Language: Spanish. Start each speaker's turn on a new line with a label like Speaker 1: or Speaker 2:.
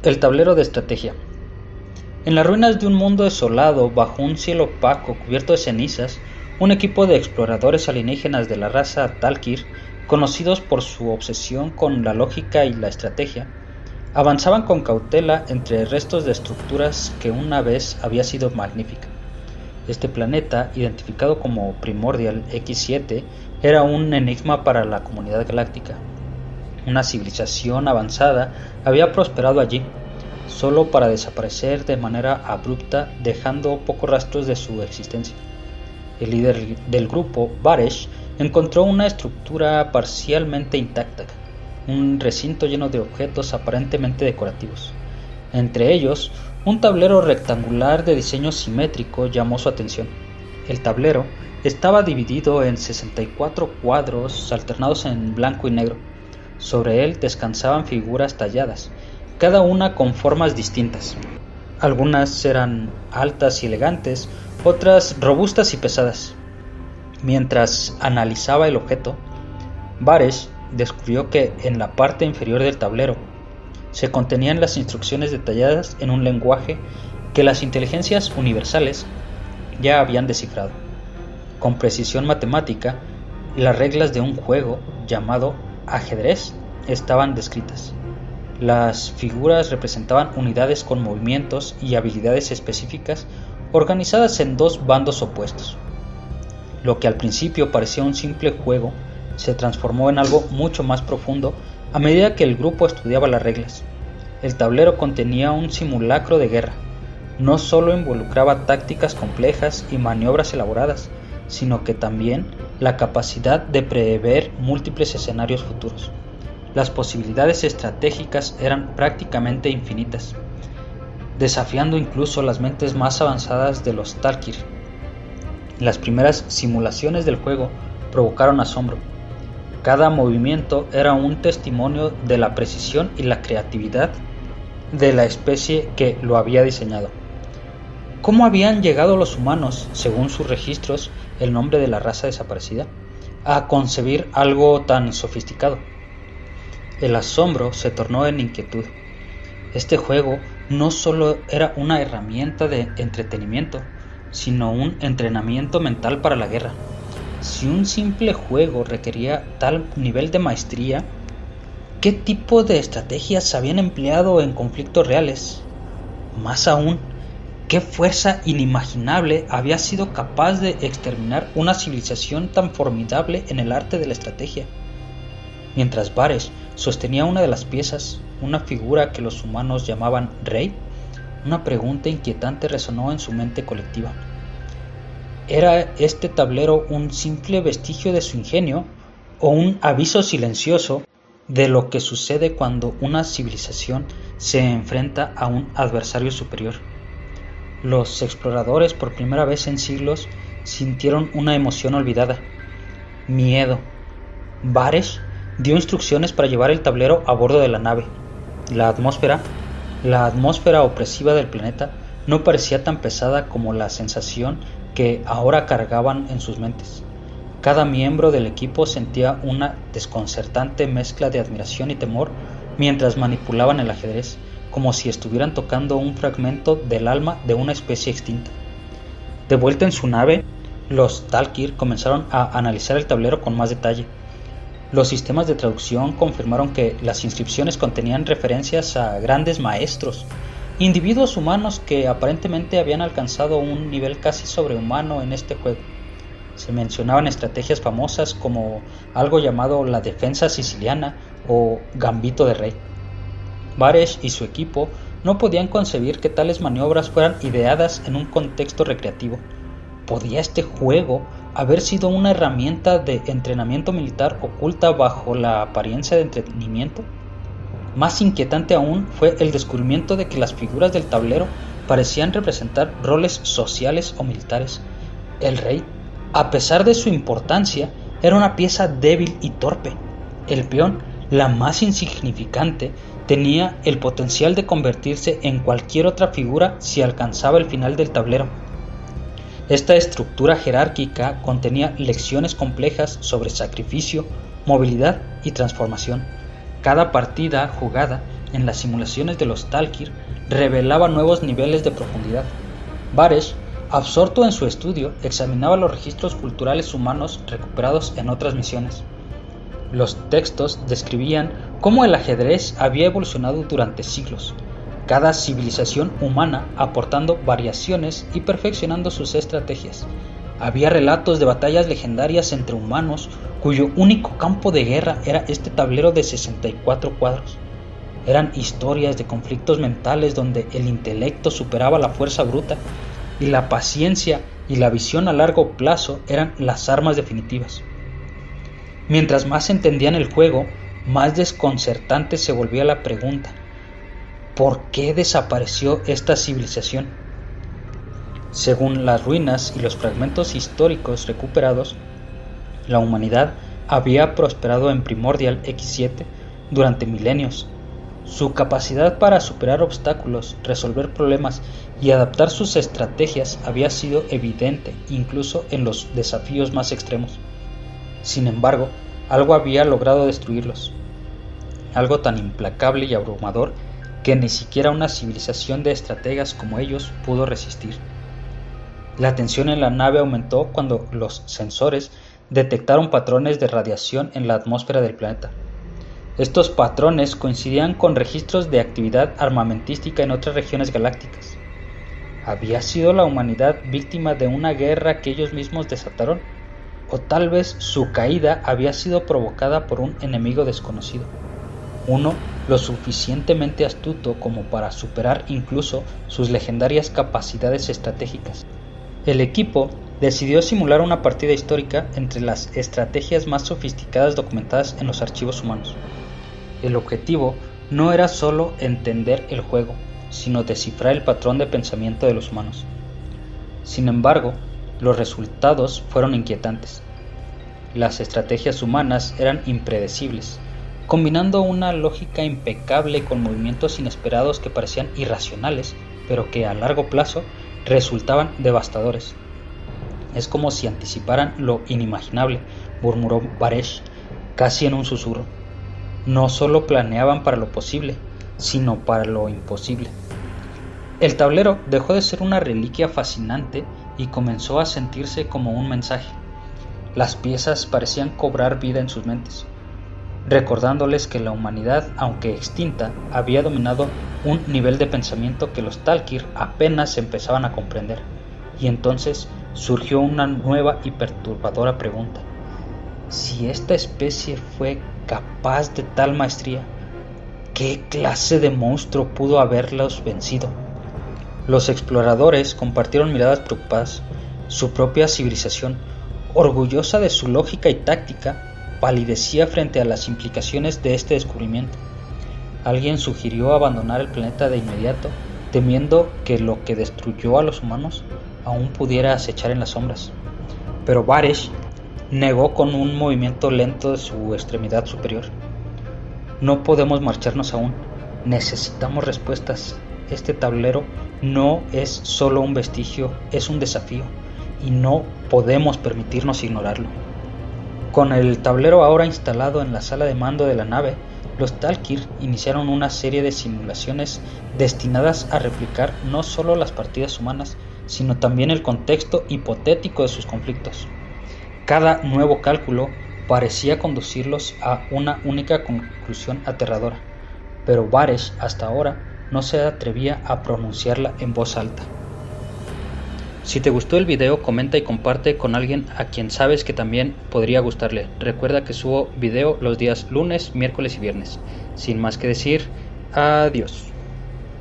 Speaker 1: El tablero de estrategia. En las ruinas de un mundo desolado, bajo un cielo opaco cubierto de cenizas, un equipo de exploradores alienígenas de la raza Talkir, conocidos por su obsesión con la lógica y la estrategia, avanzaban con cautela entre restos de estructuras que una vez había sido magnífica. Este planeta, identificado como Primordial X7, era un enigma para la comunidad galáctica. Una civilización avanzada había prosperado allí, solo para desaparecer de manera abrupta, dejando pocos rastros de su existencia. El líder del grupo, Varesh, encontró una estructura parcialmente intacta, un recinto lleno de objetos aparentemente decorativos. Entre ellos, un tablero rectangular de diseño simétrico llamó su atención. El tablero estaba dividido en 64 cuadros alternados en blanco y negro. Sobre él descansaban figuras talladas, cada una con formas distintas. Algunas eran altas y elegantes, otras robustas y pesadas. Mientras analizaba el objeto, Varesh descubrió que en la parte inferior del tablero se contenían las instrucciones detalladas en un lenguaje que las inteligencias universales ya habían descifrado. Con precisión matemática, las reglas de un juego llamado ajedrez estaban descritas. Las figuras representaban unidades con movimientos y habilidades específicas organizadas en dos bandos opuestos. Lo que al principio parecía un simple juego se transformó en algo mucho más profundo a medida que el grupo estudiaba las reglas. El tablero contenía un simulacro de guerra. No solo involucraba tácticas complejas y maniobras elaboradas, sino que también la capacidad de prever múltiples escenarios futuros. Las posibilidades estratégicas eran prácticamente infinitas, desafiando incluso las mentes más avanzadas de los Talkir. Las primeras simulaciones del juego provocaron asombro. Cada movimiento era un testimonio de la precisión y la creatividad de la especie que lo había diseñado. ¿Cómo habían llegado los humanos, según sus registros, el nombre de la raza desaparecida, a concebir algo tan sofisticado? El asombro se tornó en inquietud. Este juego no solo era una herramienta de entretenimiento, sino un entrenamiento mental para la guerra. Si un simple juego requería tal nivel de maestría, ¿qué tipo de estrategias habían empleado en conflictos reales? Más aún, ¿qué fuerza inimaginable había sido capaz de exterminar una civilización tan formidable en el arte de la estrategia? Mientras Varesh sostenía una de las piezas, una figura que los humanos llamaban Rey, una pregunta inquietante resonó en su mente colectiva. ¿Era este tablero un simple vestigio de su ingenio o un aviso silencioso de lo que sucede cuando una civilización se enfrenta a un adversario superior? Los exploradores, por primera vez en siglos, sintieron una emoción olvidada: miedo. Varesh dio instrucciones para llevar el tablero a bordo de la nave. La atmósfera opresiva del planeta no parecía tan pesada como la sensación que ahora cargaban en sus mentes. Cada miembro del equipo sentía una desconcertante mezcla de admiración y temor mientras manipulaban el ajedrez, como si estuvieran tocando un fragmento del alma de una especie extinta. De vuelta en su nave, los Talkir comenzaron a analizar el tablero con más detalle. Los sistemas de traducción confirmaron que las inscripciones contenían referencias a grandes maestros, individuos humanos que aparentemente habían alcanzado un nivel casi sobrehumano en este juego. Se mencionaban estrategias famosas como algo llamado la defensa siciliana o gambito de rey. Varesh y su equipo no podían concebir que tales maniobras fueran ideadas en un contexto recreativo. ¿Podía este juego haber sido una herramienta de entrenamiento militar oculta bajo la apariencia de entretenimiento? Más inquietante aún fue el descubrimiento de que las figuras del tablero parecían representar roles sociales o militares. El rey, a pesar de su importancia, era una pieza débil y torpe. El peón, la más insignificante, tenía el potencial de convertirse en cualquier otra figura si alcanzaba el final del tablero. Esta estructura jerárquica contenía lecciones complejas sobre sacrificio, movilidad y transformación. Cada partida jugada en las simulaciones de los Talkir revelaba nuevos niveles de profundidad. Baresh, absorto en su estudio, examinaba los registros culturales humanos recuperados en otras misiones. Los textos describían cómo el ajedrez había evolucionado durante siglos, cada civilización humana aportando variaciones y perfeccionando sus estrategias. Había relatos de batallas legendarias entre humanos cuyo único campo de guerra era este tablero de 64 cuadros. Eran historias de conflictos mentales donde el intelecto superaba la fuerza bruta y la paciencia y la visión a largo plazo eran las armas definitivas. Mientras más entendían el juego, más desconcertante se volvía la pregunta: ¿por qué desapareció esta civilización? Según las ruinas y los fragmentos históricos recuperados, la humanidad había prosperado en Primordial X7 durante milenios. Su capacidad para superar obstáculos, resolver problemas y adaptar sus estrategias había sido evidente incluso en los desafíos más extremos. Sin embargo, algo había logrado destruirlos, algo tan implacable y abrumador que ni siquiera una civilización de estrategas como ellos pudo resistir. La tensión en la nave aumentó cuando los sensores detectaron patrones de radiación en la atmósfera del planeta. Estos patrones coincidían con registros de actividad armamentística en otras regiones galácticas. ¿Había sido la humanidad víctima de una guerra que ellos mismos desataron? ¿O tal vez su caída había sido provocada por un enemigo desconocido? Uno lo suficientemente astuto como para superar incluso sus legendarias capacidades estratégicas. El equipo decidió simular una partida histórica entre las estrategias más sofisticadas documentadas en los archivos humanos. El objetivo no era solo entender el juego, sino descifrar el patrón de pensamiento de los humanos. Sin embargo, los resultados fueron inquietantes. Las estrategias humanas eran impredecibles, combinando una lógica impecable con movimientos inesperados que parecían irracionales, pero que a largo plazo resultaban devastadores. Es como si anticiparan lo inimaginable, murmuró Baresh, casi en un susurro. No solo planeaban para lo posible, sino para lo imposible. El tablero dejó de ser una reliquia fascinante y comenzó a sentirse como un mensaje. Las piezas parecían cobrar vida en sus mentes, recordándoles que la humanidad, aunque extinta, había dominado un nivel de pensamiento que los Talkir apenas empezaban a comprender. Y entonces surgió una nueva y perturbadora pregunta: si esta especie fue capaz de tal maestría, ¿qué clase de monstruo pudo haberlos vencido? Los exploradores compartieron miradas preocupadas. Su propia civilización, orgullosa de su lógica y táctica, palidecía frente a las implicaciones de este descubrimiento. Alguien sugirió abandonar el planeta de inmediato, temiendo que lo que destruyó a los humanos aún pudiera acechar en las sombras. Pero Baresh negó con un movimiento lento de su extremidad superior. No podemos marcharnos aún. Necesitamos respuestas. Este tablero no es solo un vestigio, es un desafío, y no podemos permitirnos ignorarlo. Con el tablero ahora instalado en la sala de mando de la nave, los Talkir iniciaron una serie de simulaciones destinadas a replicar no solo las partidas humanas, sino también el contexto hipotético de sus conflictos. Cada nuevo cálculo parecía conducirlos a una única conclusión aterradora, pero Baresh hasta ahora no se atrevía a pronunciarla en voz alta. Si te gustó el video, comenta y comparte con alguien a quien sabes que también podría gustarle. Recuerda que subo video los días lunes, miércoles y viernes. Sin más que decir, adiós.